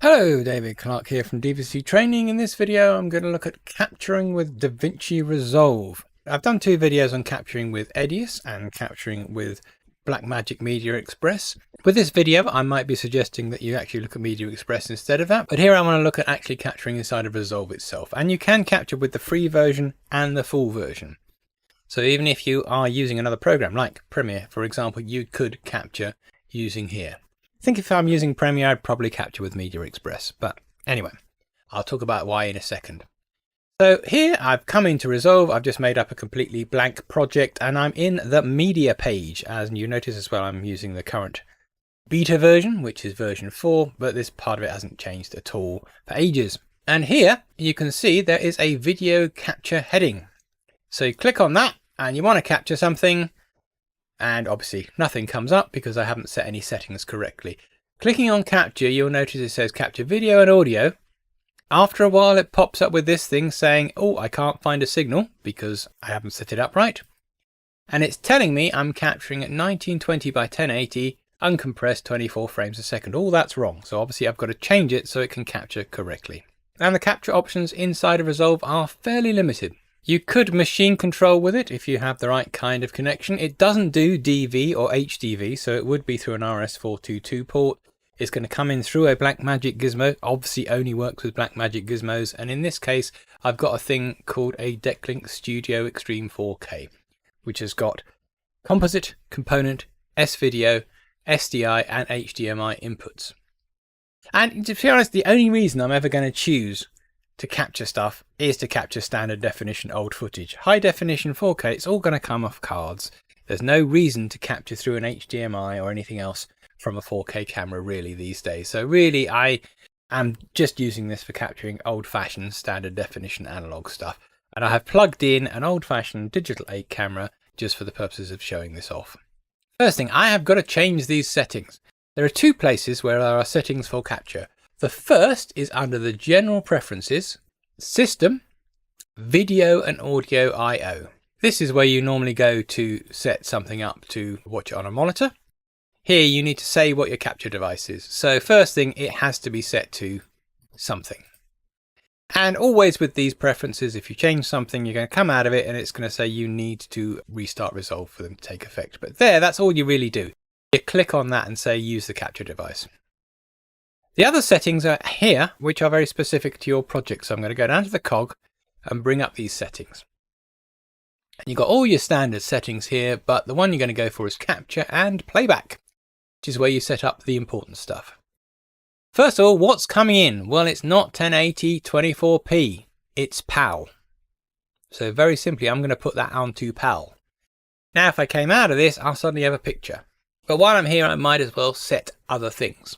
Hello, David Clarke here from DaVinci Training. In this video, I'm going to look at capturing with DaVinci Resolve. I've done two videos on capturing with Edius and capturing with Blackmagic Media Express. With this video, I might be suggesting that you actually look at Media Express instead of that. But here I want to look at actually capturing inside of Resolve itself. And you can capture with the free version and the full version. So even if you are using another program like Premiere, for example, you could capture using here. I think if I'm using Premiere, I'd probably capture with Media Express. But anyway, I'll talk about why in a second. So here I've come into Resolve. I've just made up a completely blank project and I'm in the media page. As you notice as well, I'm using the current beta version, which is version 4, but this part of it hasn't changed at all for ages. And here you can see there is a video capture heading. So you click on that and you want to capture something. And obviously nothing comes up because I haven't set any settings correctly. Clicking on capture, you'll notice it says capture video and audio. After a while it pops up with this thing saying, oh, I can't find a signal because I haven't set it up right. And it's telling me I'm capturing at 1920 by 1080, uncompressed 24 frames a second. All that's wrong. So obviously I've got to change it so it can capture correctly. And the capture options inside of Resolve are fairly limited. You could machine control with it if you have the right kind of connection. It doesn't do DV or HDV, so it would be through an RS422 port. It's going to come in through a Blackmagic gizmo, obviously only works with Blackmagic gizmos, and in this case I've got a thing called a Decklink Studio Extreme 4K, which has got composite, component, S-video, SDI and HDMI inputs. And to be honest, the only reason I'm ever going to choose to capture stuff is to capture standard definition old footage. High definition 4K, it's all going to come off cards. There's no reason to capture through an HDMI or anything else from a 4K camera really these days. So really I am just using this for capturing old-fashioned standard definition analog stuff. And I have plugged in an old-fashioned digital 8 camera just for the purposes of showing this off. First thing, I have got to change these settings. There are two places where there are settings for capture. The first is under the General Preferences, System, Video and Audio I/O. This is where you normally go to set something up to watch it on a monitor. Here you need to say what your capture device is. So first thing, it has to be set to something. And always with these preferences, if you change something, you're going to come out of it and it's going to say you need to restart Resolve for them to take effect. But there, that's all you really do. You click on that and say use the capture device. The other settings are here, which are very specific to your project. So I'm going to go down to the cog and bring up these settings. And you've got all your standard settings here, but the one you're going to go for is capture and playback, which is where you set up the important stuff. First of all, what's coming in? Well, it's not 1080 24p, it's PAL. So very simply, I'm going to put that onto PAL. Now, if I came out of this, I'll suddenly have a picture. But while I'm here, I might as well set other things.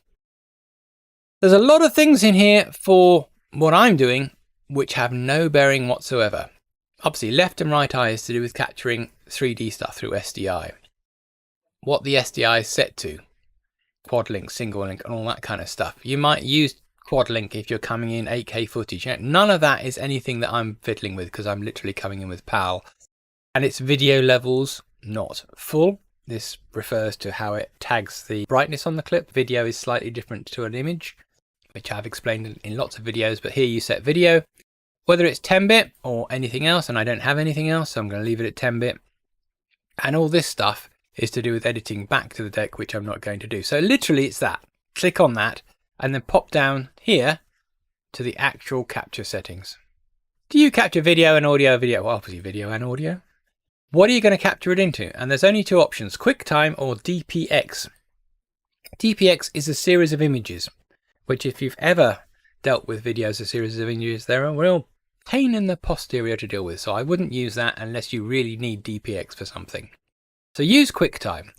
There's a lot of things in here for what I'm doing which have no bearing whatsoever. Obviously, left and right eye is to do with capturing 3D stuff through SDI. What the SDI is set to, quad link, single link, and all that kind of stuff. You might use quad link if you're coming in 8K footage. None of that is anything that I'm fiddling with because I'm literally coming in with PAL. And it's video levels, not full. This refers to how it tags the brightness on the clip. Video is slightly different to an image, which I've explained in lots of videos, but here you set video, whether it's 10-bit or anything else, and I don't have anything else, so I'm going to leave it at 10-bit. And all this stuff is to do with editing back to the deck, which I'm not going to do. So literally it's that. Click on that, and then pop down here to the actual capture settings. Do you capture video and audio? Well, obviously video and audio. What are you going to capture it into? And there's only two options, QuickTime or DPX. DPX is a series of images, which if you've ever dealt with video as a series of images, they're a real pain in the posterior to deal with. So I wouldn't use that unless you really need DPX for something. So use QuickTime.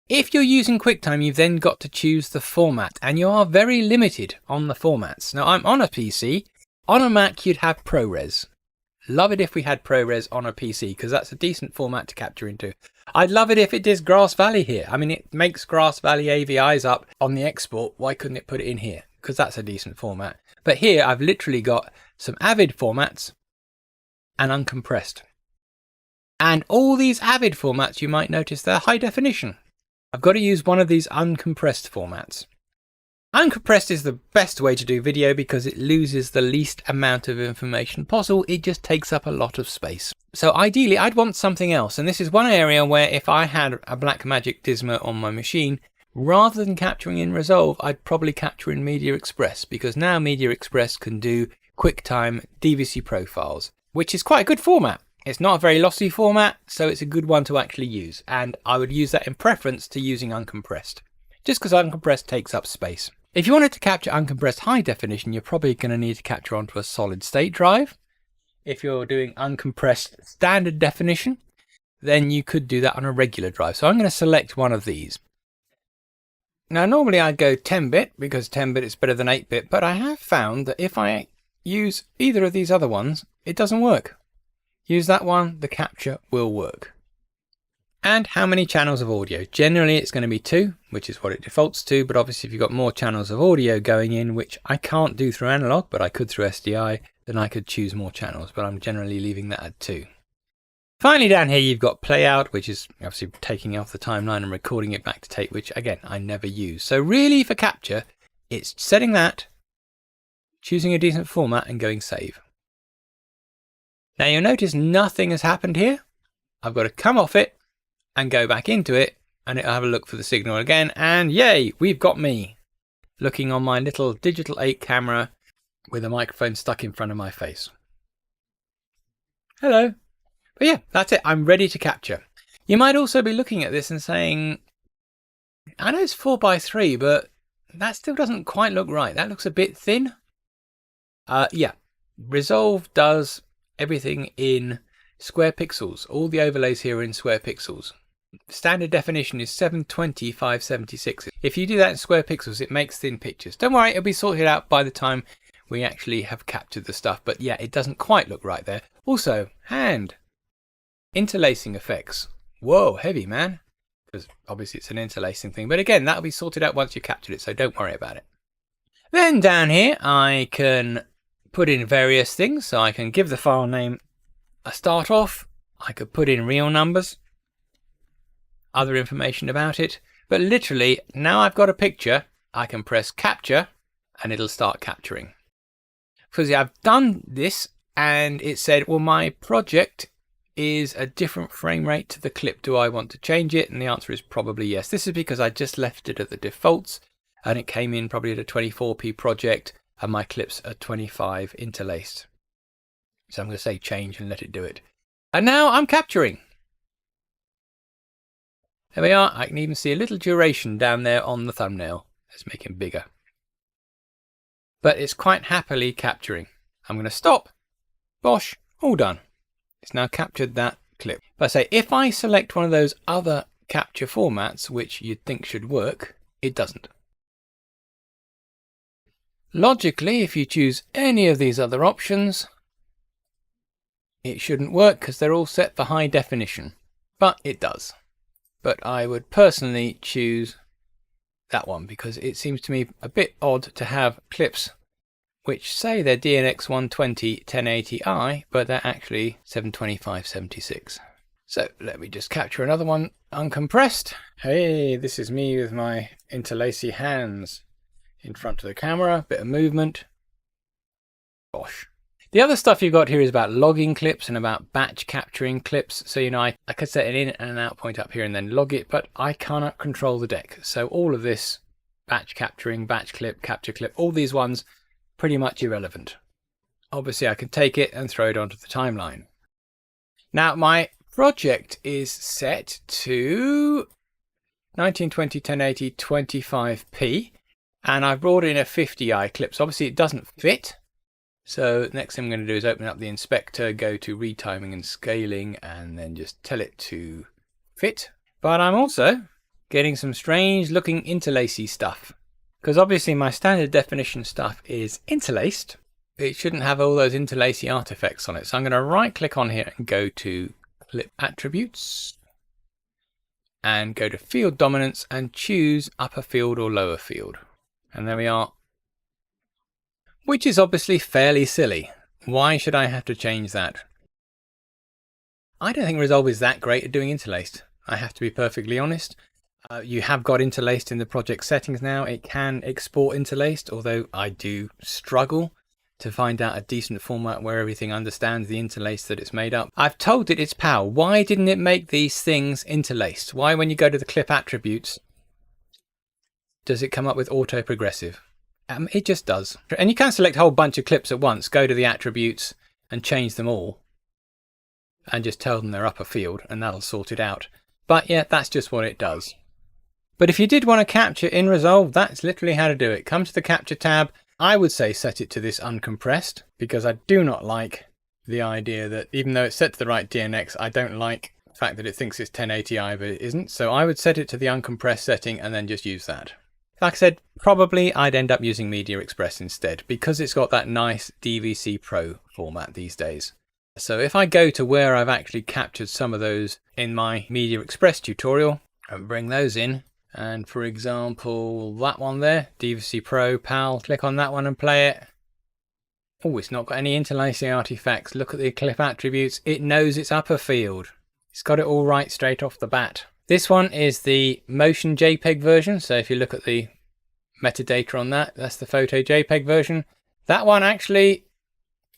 If you're using QuickTime, you've then got to choose the format, and you are very limited on the formats. Now I'm on a PC. On a Mac, you'd have ProRes. Love it if we had ProRes on a PC because that's a decent format to capture into. I'd love it if it does Grass Valley here. I mean, it makes Grass Valley AVIs up on the export. Why couldn't it put it in here? Because that's a decent format. But here I've literally got some Avid formats and uncompressed. And all these Avid formats, you might notice they're high definition. I've got to use one of these uncompressed formats. Uncompressed is the best way to do video because it loses the least amount of information possible. It just takes up a lot of space. So ideally I'd want something else, and this is one area where if I had a Blackmagic Disma on my machine, rather than capturing in Resolve, I'd probably capture in Media Express, because now Media Express can do QuickTime DaVinci profiles, which is quite a good format. It's not a very lossy format, so it's a good one to actually use, and I would use that in preference to using uncompressed, just because uncompressed takes up space. If you wanted to capture uncompressed high definition, you're probably going to need to capture onto a solid state drive. If you're doing uncompressed standard definition, then you could do that on a regular drive. So I'm going to select one of these. Now normally I'd go 10-bit because 10-bit is better than 8-bit, but I have found that if I use either of these other ones, it doesn't work. Use that one, the capture will work. And how many channels of audio? Generally it's going to be 2, which is what it defaults to, but obviously if you've got more channels of audio going in, which I can't do through analog, but I could through SDI, then I could choose more channels, but I'm generally leaving that at 2. Finally down here you've got play out, which is obviously taking off the timeline and recording it back to tape, which again I never use. So really for capture, it's setting that, choosing a decent format and going save. Now you'll notice nothing has happened here. I've got to come off it and go back into it, and it'll have a look for the signal again, and yay, we've got me looking on my little digital 8 camera with a microphone stuck in front of my face. Hello. But yeah, that's it. I'm ready to capture. You might also be looking at this and saying, I know it's 4:3, but that still doesn't quite look right. That looks a bit thin. Yeah, Resolve does everything in square pixels. All the overlays here are in square pixels. Standard definition is 720 x 576. If you do that in square pixels, it makes thin pictures. Don't worry, it'll be sorted out by the time we actually have captured the stuff. But yeah, it doesn't quite look right there. Also, hand interlacing effects. Whoa, heavy man. Because obviously it's an interlacing thing. But again, that'll be sorted out once you captured it, so don't worry about it. Then down here, I can put in various things. So I can give the file name a start off. I could put in real numbers, other information about it, but literally now I've got a picture, I can press capture and it'll start capturing. Because I've done this and it said, well, my project is a different frame rate to the clip. Do I want to change it? And the answer is probably yes. This is because I just left it at the defaults and it came in probably at a 24p project and my clips are 25 interlaced. So I'm going to say change and let it do it. And now I'm capturing. There we are. I can even see a little duration down there on the thumbnail. Let's make it bigger. But it's quite happily capturing. I'm going to stop. Bosh, all done. It's now captured that clip. But I say, if I select one of those other capture formats, which you'd think should work, it doesn't. Logically, if you choose any of these other options, it shouldn't work because they're all set for high definition, but it does. But I would personally choose that one because it seems to me a bit odd to have clips which say they're DNX 120 1080i, but they're actually 725/76. So let me just capture another one uncompressed. Hey, this is me with my interlacy hands in front of the camera, bit of movement. Gosh. The other stuff you've got here is about logging clips and about batch capturing clips. So, you know, I could set an in and an out point up here and then log it, but I cannot control the deck. So all of this batch capturing, batch clip, capture clip, all these ones, pretty much irrelevant. Obviously, I can take it and throw it onto the timeline. Now, my project is set to 1920 1080 25p, and I've brought in a 50i clip. So obviously, it doesn't fit. So next thing I'm going to do is open up the inspector, go to retiming and scaling, and then just tell it to fit. But I'm also getting some strange looking interlacey stuff, because obviously my standard definition stuff is interlaced. It shouldn't have all those interlacey artifacts on it. So I'm going to right click on here and go to clip attributes and go to field dominance and choose upper field or lower field. And there we are. Which is obviously fairly silly. Why should I have to change that? I don't think Resolve is that great at doing interlaced. I have to be perfectly honest. You have got interlaced in the project settings now. It can export interlaced, although I do struggle to find out a decent format where everything understands the interlace that it's made up. I've told it it's PAL. Why didn't it make these things interlaced? Why, when you go to the clip attributes, does it come up with auto progressive? It just does. And you can select a whole bunch of clips at once, go to the attributes and change them all and just tell them they're upper field and that'll sort it out. But yeah, that's just what it does. But if you did want to capture in Resolve, that's literally how to do it. Come to the Capture tab. I would say set it to this uncompressed, because I do not like the idea that even though it's set to the right DNX, I don't like the fact that it thinks it's 1080i, but it isn't. So I would set it to the uncompressed setting and then just use that. Like I said, probably I'd end up using Media Express instead, because it's got that nice DVC Pro format these days. So if I go to where I've actually captured some of those in my Media Express tutorial and bring those in, and for example, that one there, DVC Pro, PAL, click on that one and play it. Oh, it's not got any interlacing artifacts. Look at the clip attributes. It knows it's upper field. It's got it all right straight off the bat. This one is the motion JPEG version. So if you look at the metadata on that, that's the photo JPEG version. That one actually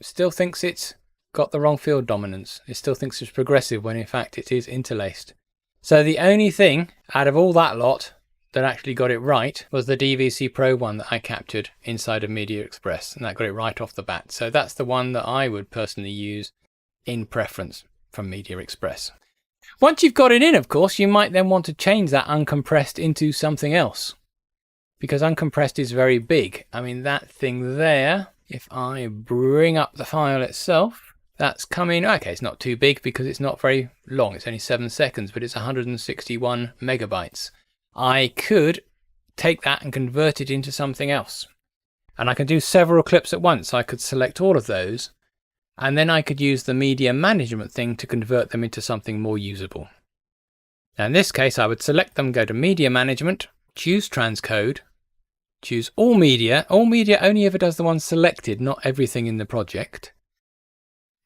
still thinks it's got the wrong field dominance. It still thinks it's progressive when in fact it is interlaced. So the only thing out of all that lot that actually got it right was the DVC Pro one that I captured inside of Media Express, and that got it right off the bat. So that's the one that I would personally use in preference from Media Express. Once you've got it in, of course, you might then want to change that uncompressed into something else, because uncompressed is very big. I mean, that thing there, if I bring up the file itself, that's coming, okay, it's not too big because it's not very long. It's only 7 seconds, but it's 161 megabytes. I could take that and convert it into something else. And I can do several clips at once. I could select all of those, and then I could use the media management thing to convert them into something more usable. Now in this case, I would select them, go to Media Management, choose Transcode, choose All Media. All Media only ever does the one selected, not everything in the project.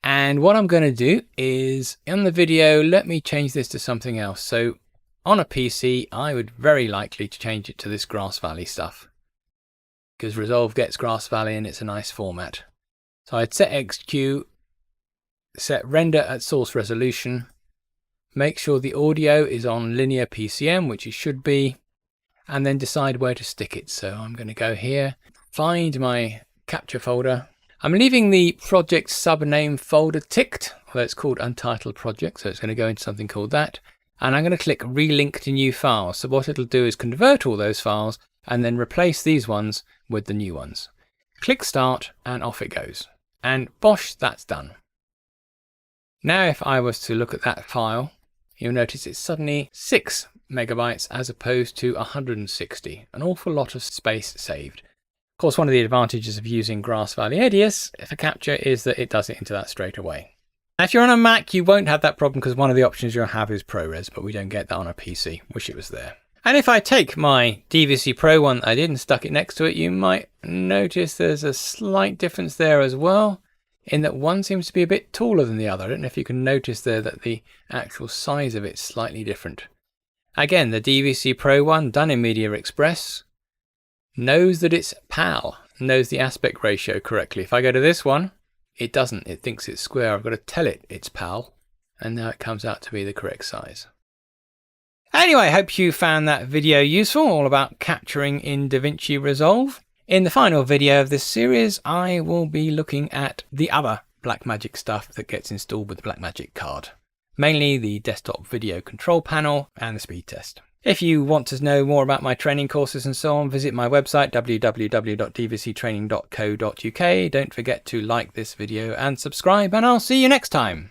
And what I'm going to do is, in the video, let me change this to something else. So on a PC, I would very likely to change it to this Grass Valley stuff, because Resolve gets Grass Valley and it's a nice format. So I'd set XQ, set render at source resolution, make sure the audio is on linear PCM, which it should be, and then decide where to stick it. So I'm going to go here, find my capture folder. I'm leaving the project subname folder ticked, although it's called Untitled Project, so it's going to go into something called that. And I'm going to click Relink to New Files. So what it'll do is convert all those files and then replace these ones with the new ones. Click Start and off it goes. And bosh, that's done. Now if I was to look at that file, you'll notice it's suddenly 6 megabytes as opposed to 160. An awful lot of space saved. Of course, one of the advantages of using Grass Valley Edius for capture is that it does it into that straight away. Now, if you're on a Mac, you won't have that problem because one of the options you'll have is ProRes, but we don't get that on a PC. Wish it was there. And if I take my DVC Pro one that I did and stuck it next to it, you might notice there's a slight difference there as well, in that one seems to be a bit taller than the other. I don't know if you can notice there that the actual size of it's slightly different. Again, the DVC Pro one done in Media Express knows that it's PAL, knows the aspect ratio correctly. If I go to this one, it doesn't. It thinks it's square. I've got to tell it it's PAL, and now it comes out to be the correct size. Anyway, I hope you found that video useful, all about capturing in DaVinci Resolve. In the final video of this series, I will be looking at the other Blackmagic stuff that gets installed with the Blackmagic card, mainly the desktop video control panel and the speed test. If you want to know more about my training courses and so on, visit my website www.dvctraining.co.uk. Don't forget to like this video and subscribe, and I'll see you next time.